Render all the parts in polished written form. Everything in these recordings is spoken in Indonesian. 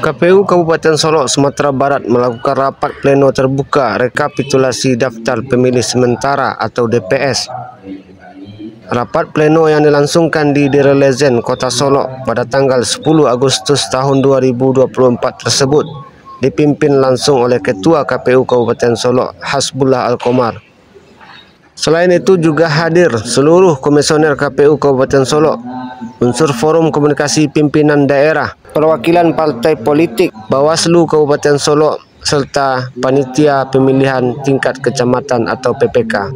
KPU Kabupaten Solok, Sumatera Barat melakukan rapat pleno terbuka rekapitulasi daftar pemilih sementara atau DPS. Rapat pleno yang dilangsungkan di Direlezen, Kota Solok pada tanggal 10 Agustus tahun 2024 tersebut dipimpin langsung oleh Ketua KPU Kabupaten Solok, Hasbullah Al-Komar. Selain itu juga hadir seluruh komisioner KPU Kabupaten Solok, unsur forum komunikasi pimpinan daerah, perwakilan partai politik, Bawaslu Kabupaten Solok, serta panitia pemilihan tingkat kecamatan atau PPK.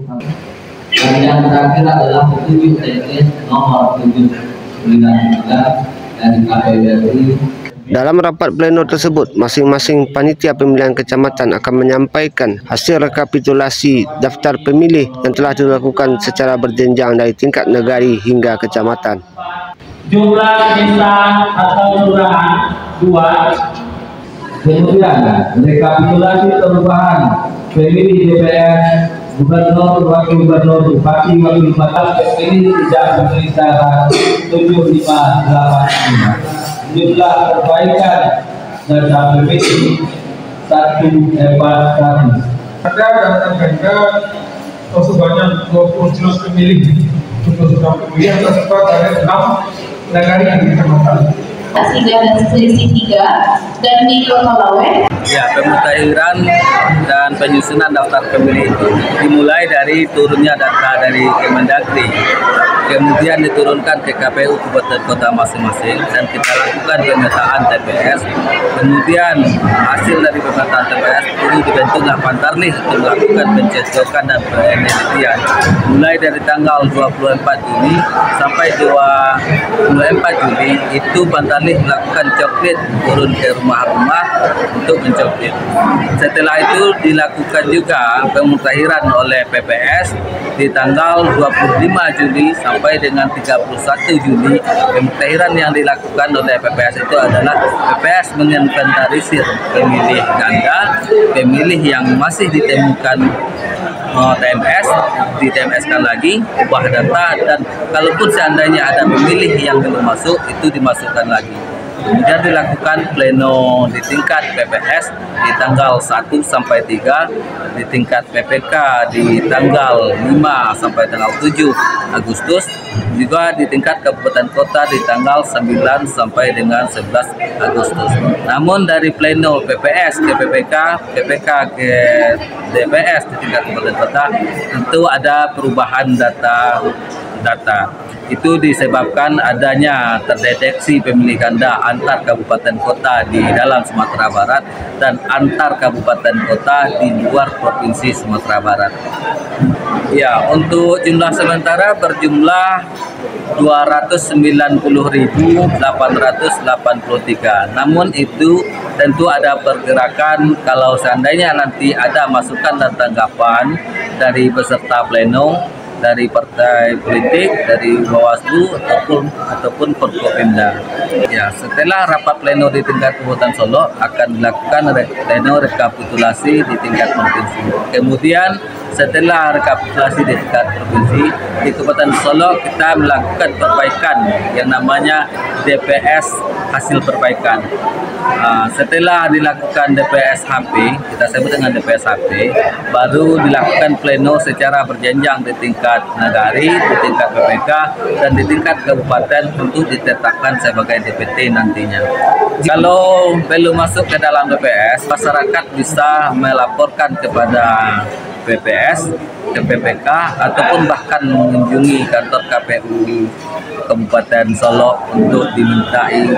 Dan yang terakhir adalah petunjuk teknis nomor 793 dari KPU. Dalam rapat pleno tersebut, masing-masing panitia pemilihan kecamatan akan menyampaikan hasil rekapitulasi daftar pemilih yang telah dilakukan secara berjenjang dari tingkat negari hingga kecamatan. Jumlah desa atau kelurahan 2. Kemudian rekapitulasi perubahan pemilih DPR, gubernur, wakil gubernur, bupati, wali kota, pemilih tidak memilih syarat 7585. Jumlah perbaikan data pemilih 141. Ada data sebanyak 20 jenis pemilih untuk pemilihan tersebar dari 6 negara yang kecamatan. Dan selisih 3 dan di Kota Lawe. Ya, pemutahiran dan penyusunan daftar pemilih itu dimulai dari turunnya data dari Kemendagri, kemudian diturunkan ke KPU kabupaten kota masing-masing dan kita lakukan pemetaan TPS. Kemudian hasil dari pemetaan TPS ini dibentuklah Pantarlih untuk melakukan pencocokan dan penelitian mulai dari tanggal 24 Juni sampai 24 Juli. Itu Pantarlih melakukan coklit turun ke rumah-rumah untuk mencoklit. Setelah itu dilakukan juga pemutahiran oleh PPS di tanggal 25 Juli sampai dengan 31 Juli. Pemutahiran yang dilakukan oleh PPS itu adalah PPS menginventarisir pemilih ganda, pemilih yang masih ditemukan TMS, di-TMS-kan lagi, ubah data, dan kalaupun seandainya ada pemilih yang belum masuk, itu dimasukkan lagi. Kemudian dilakukan pleno di tingkat PPS di tanggal 1 sampai 3, di tingkat PPK di tanggal 5 sampai tanggal 7 Agustus, juga di tingkat kabupaten kota di tanggal 9 sampai dengan 11 Agustus. Namun dari pleno PPS ke PPK, PPK ke DPS di tingkat kabupaten kota tentu ada perubahan data. Itu disebabkan adanya terdeteksi pemilih ganda antar kabupaten kota di dalam Sumatera Barat dan antar kabupaten kota di luar provinsi Sumatera Barat. Ya, untuk jumlah sementara berjumlah 290.883. Namun itu tentu ada pergerakan kalau seandainya nanti ada masukan dan tanggapan dari peserta pleno, dari partai politik, dari Bawaslu ataupun Forkopimda. Ya, setelah rapat pleno di tingkat Kabupaten Solok akan dilakukan pleno rekapitulasi di tingkat provinsi. Kemudian setelah rekapitulasi di tingkat provinsi di Kabupaten Solok kita melakukan perbaikan yang namanya DPS hasil perbaikan. Setelah dilakukan DPS HP, kita sebut dengan DPS HP, baru dilakukan pleno secara berjenjang di tingkat nagari, di tingkat PPK, dan di tingkat kabupaten untuk ditetapkan sebagai DPT nantinya. Kalau belum masuk ke dalam DPS, masyarakat bisa melaporkan kepada PPS, ke PPK, ataupun bahkan mengunjungi kantor KPU Kabupaten Solok untuk dimintai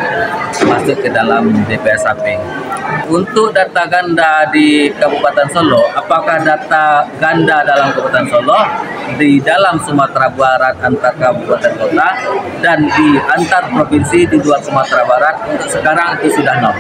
masuk ke dalam DPS HP. Untuk data ganda di Kabupaten Solok, apakah data ganda dalam Kabupaten Solok, di dalam Sumatera Barat antar kabupaten kota, dan di antar provinsi di luar Sumatera Barat, untuk sekarang itu sudah nol.